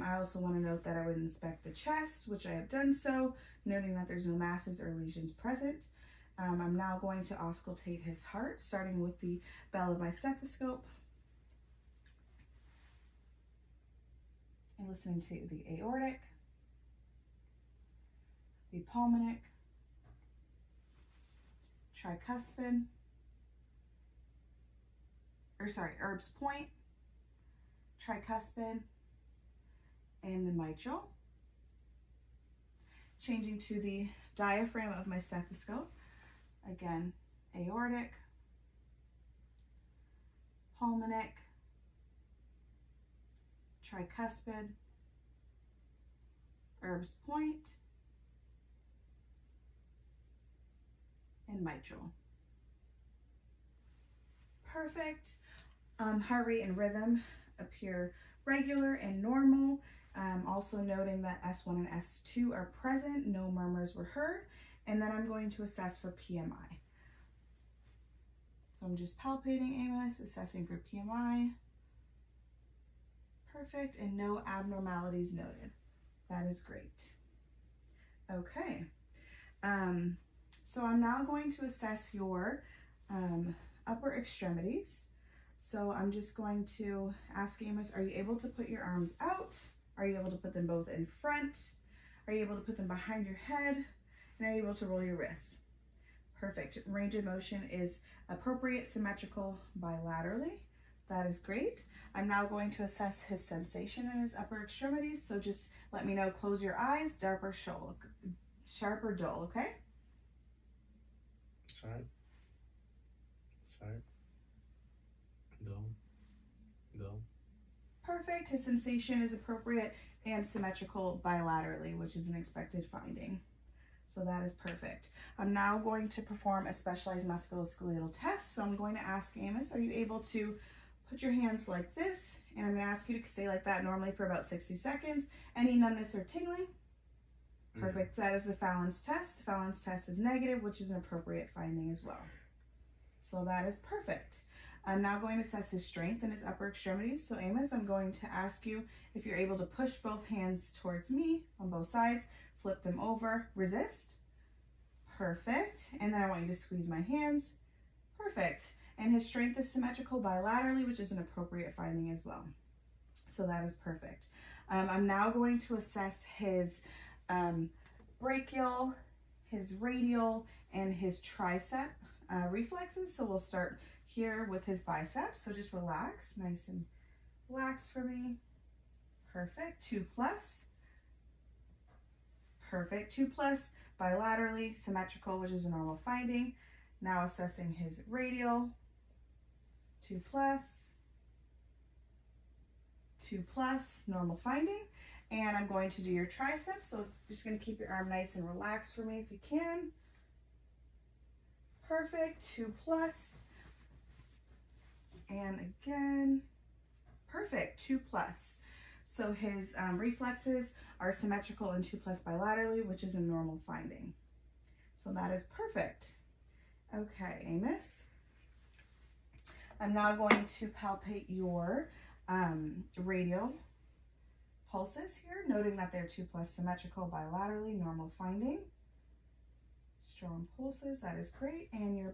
I also want to note that I would inspect the chest, which I have done so, noting that there's no masses or lesions present. I'm now going to auscultate his heart, starting with the bell of my stethoscope and listening to the aortic, the pulmonic, tricuspid, Erb's point, tricuspid, and the mitral. Changing to the diaphragm of my stethoscope. Again, aortic, pulmonic, tricuspid, Erb's point, and mitral. Perfect. Heart rate and rhythm appear regular and normal. Also noting that S1 and S2 are present, no murmurs were heard, and then I'm going to assess for PMI. So I'm just palpating Amos, assessing for PMI. Perfect, and no abnormalities noted. That is great. Okay, so I'm now going to assess your upper extremities. So I'm just going to ask Amos, are you able to put your arms out? Are you able to put them both in front? Are you able to put them behind your head? And are you able to roll your wrists? Perfect. Range of motion is appropriate, symmetrical, bilaterally. That is great. I'm now going to assess his sensation in his upper extremities. So just let me know, close your eyes, sharp or dull, okay? Sharp. Sharp. Dull. Dull. Perfect. His sensation is appropriate and symmetrical bilaterally, which is an expected finding. So that is perfect. I'm now going to perform a specialized musculoskeletal test. So I'm going to ask Amos, are you able to put your hands like this? And I'm going to ask you to stay like that normally for about 60 seconds. Any numbness or tingling? Perfect. That is the Fallon's test. The Fallon's test is negative, which is an appropriate finding as well. So that is perfect. I'm now going to assess his strength in his upper extremities. So Amos, I'm going to ask you if you're able to push both hands towards me on both sides, flip them over, resist. Perfect. And then I want you to squeeze my hands. Perfect. And his strength is symmetrical bilaterally, which is an appropriate finding as well. So that is perfect. I'm now going to assess his brachial, his radial, and his tricep reflexes. So we'll start here with his biceps. So just relax, nice and relaxed for me. Perfect. 2+. Perfect. 2+, bilaterally, symmetrical, which is a normal finding. Now assessing his radial. 2+. 2+, normal finding. And I'm going to do your triceps. So it's just going to keep your arm nice and relaxed for me if you can. Perfect. 2+. And again, perfect. 2+. So his reflexes are symmetrical and 2+ bilaterally, which is a normal finding. So that is perfect. Okay, Amos. I'm now going to palpate your radial pulses here, noting that they're 2+ symmetrical bilaterally, normal finding. Strong pulses, that is great. And your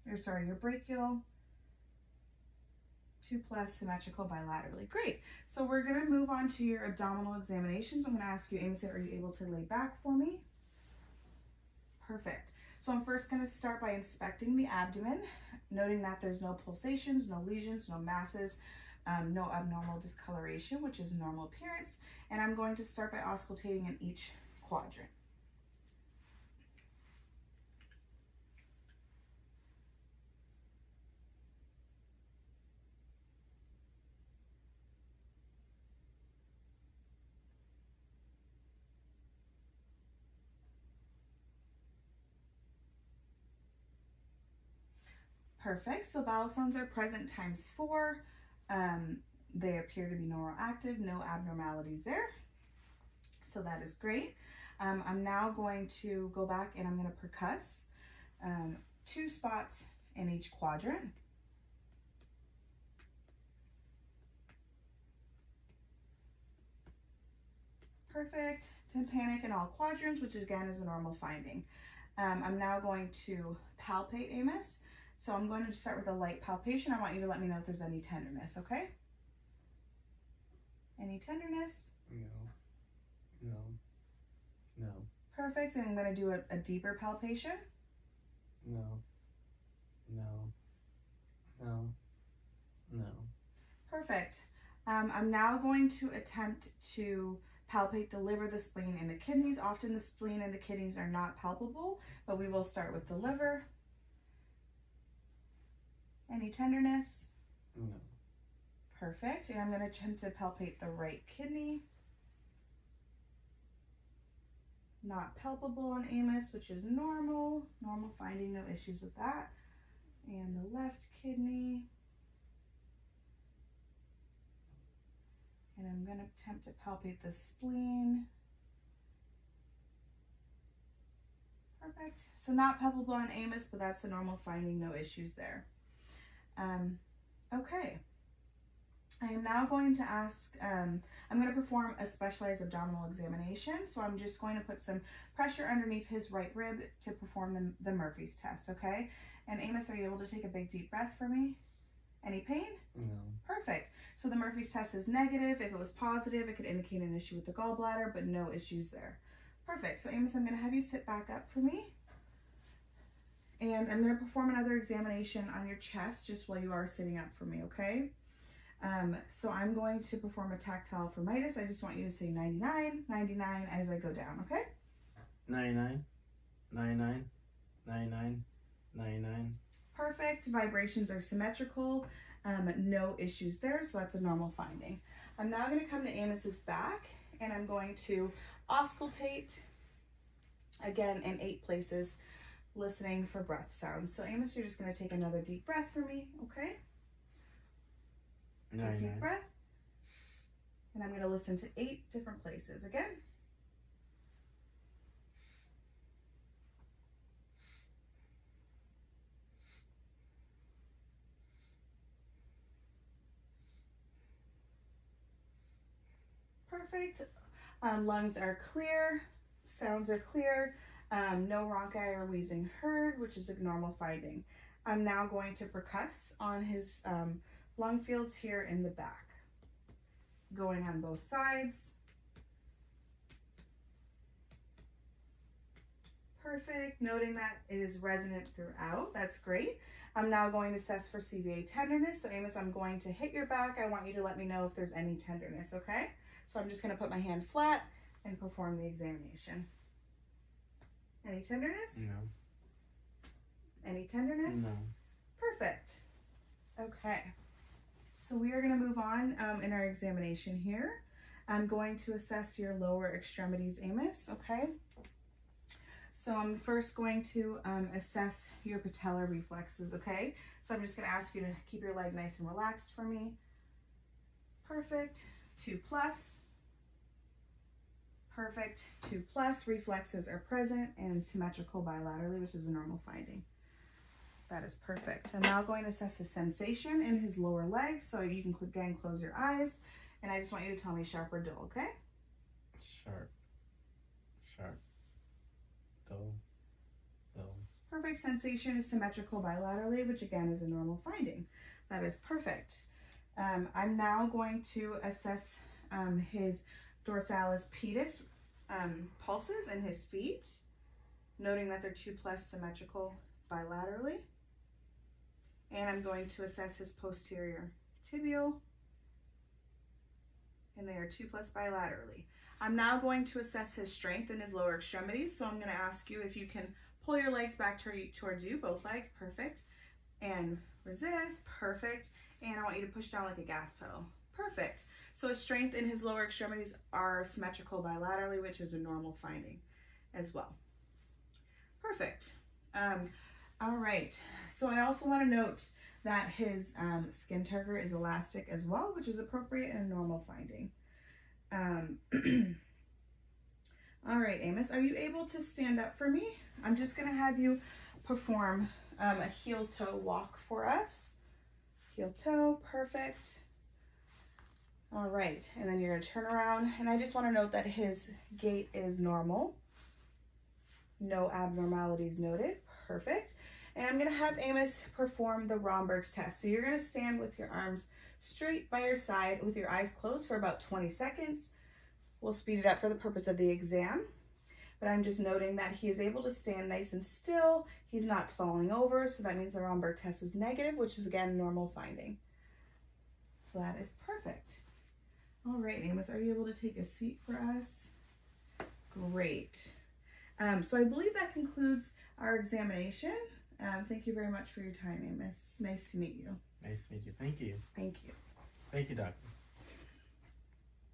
your brachial, 2+ symmetrical bilaterally. Great. So we're going to move on to your abdominal examinations. I'm going to ask you, Amos, are you able to lay back for me? Perfect. So I'm first going to start by inspecting the abdomen, noting that there's no pulsations, no lesions, no masses, no abnormal discoloration, which is a normal appearance. And I'm going to start by auscultating in each quadrant. Perfect. So bowel sounds are present ×4. They appear to be neuroactive, no abnormalities there. So that is great. I'm now going to go back and I'm going to percuss 2 spots in each quadrant. Perfect. Tympanic in all quadrants, which again is a normal finding. I'm now going to palpate Amos. So I'm going to start with a light palpation. I want you to let me know if there's any tenderness, okay? Any tenderness? No. No. No. Perfect. And I'm going to do a deeper palpation. No. No. No. No. Perfect. I'm now going to attempt to palpate the liver, the spleen, and the kidneys. Often the spleen and the kidneys are not palpable, but we will start with the liver. Any tenderness? No. Perfect. And I'm going to attempt to palpate the right kidney. Not palpable on Amos, which is normal. Normal finding, no issues with that. And the left kidney. And I'm going to attempt to palpate the spleen. Perfect. So not palpable on Amos, but that's a normal finding, no issues there. Okay. I am now going to ask, I'm going to perform a specialized abdominal examination. So I'm just going to put some pressure underneath his right rib to perform the Murphy's test, okay? And Amos, are you able to take a big deep breath for me? Any pain? No. Perfect. So the Murphy's test is negative. If it was positive, it could indicate an issue with the gallbladder, but no issues there. Perfect. So Amos, I'm going to have you sit back up for me. And I'm going to perform another examination on your chest just while you are sitting up for me, okay? So I'm going to perform a tactile thermitis. I just want you to say 99, 99 as I go down, okay? 99, 99, 99, 99. Perfect. Vibrations are symmetrical. No issues there, so that's a normal finding. I'm now going to come to Amos's back, and I'm going to auscultate, again, in 8 places, listening for breath sounds. So Amos, you're just going to take another deep breath for me, okay? Take a deep breath. And I'm going to listen to 8 different places again. Perfect. Lungs are clear. Sounds are clear. No rhonchi or wheezing heard, which is a normal finding. I'm now going to percuss on his lung fields here in the back, going on both sides. Perfect. Noting that it is resonant throughout. That's great. I'm now going to assess for CVA tenderness. So Amos, I'm going to hit your back. I want you to let me know if there's any tenderness, okay? So I'm just going to put my hand flat and perform the examination. Any tenderness? No. Any tenderness? No. Perfect. Okay. So we are going to move on in our examination here. I'm going to assess your lower extremities, Amos, okay? So I'm first going to assess your patellar reflexes, okay? So I'm just going to ask you to keep your leg nice and relaxed for me. Perfect. 2+. Perfect. 2+. Reflexes are present and symmetrical bilaterally, which is a normal finding. That is perfect. I'm now going to assess the sensation in his lower legs. So you can again close your eyes, and I just want you to tell me sharp or dull, okay? Sharp. Sharp. Dull. Dull. Perfect. Sensation is symmetrical bilaterally, which again is a normal finding. That is perfect. I'm now going to assess his dorsalis pedis pulses in his feet, noting that they're 2+ symmetrical bilaterally. And I'm going to assess his posterior tibial, and they are 2+ bilaterally. I'm now going to assess his strength in his lower extremities. So I'm going to ask you if you can pull your legs back towards you, both legs, perfect, and resist, perfect, and I want you to push down like a gas pedal, perfect. So his strength in his lower extremities are symmetrical bilaterally, which is a normal finding as well. Perfect. All right, so I also want to note that his skin turgor is elastic as well, which is appropriate and a normal finding. All right, Amos, are you able to stand up for me? I'm just going to have you perform a heel-toe walk for us. Heel-toe, perfect. All right, and then you're gonna turn around, and I just wanna note that his gait is normal. No abnormalities noted, perfect. And I'm gonna have Amos perform the Romberg's test. So you're gonna stand with your arms straight by your side with your eyes closed for about 20 seconds. We'll speed it up for the purpose of the exam, but I'm just noting that he is able to stand nice and still. He's not falling over, so that means the Romberg test is negative, which is again normal finding. So that is perfect. All right, Amos, are you able to take a seat for us? Great. So I believe that concludes our examination. Thank you very much for your time, Amos. Nice to meet you. Nice to meet you. Thank you. Thank you. Thank you, doctor.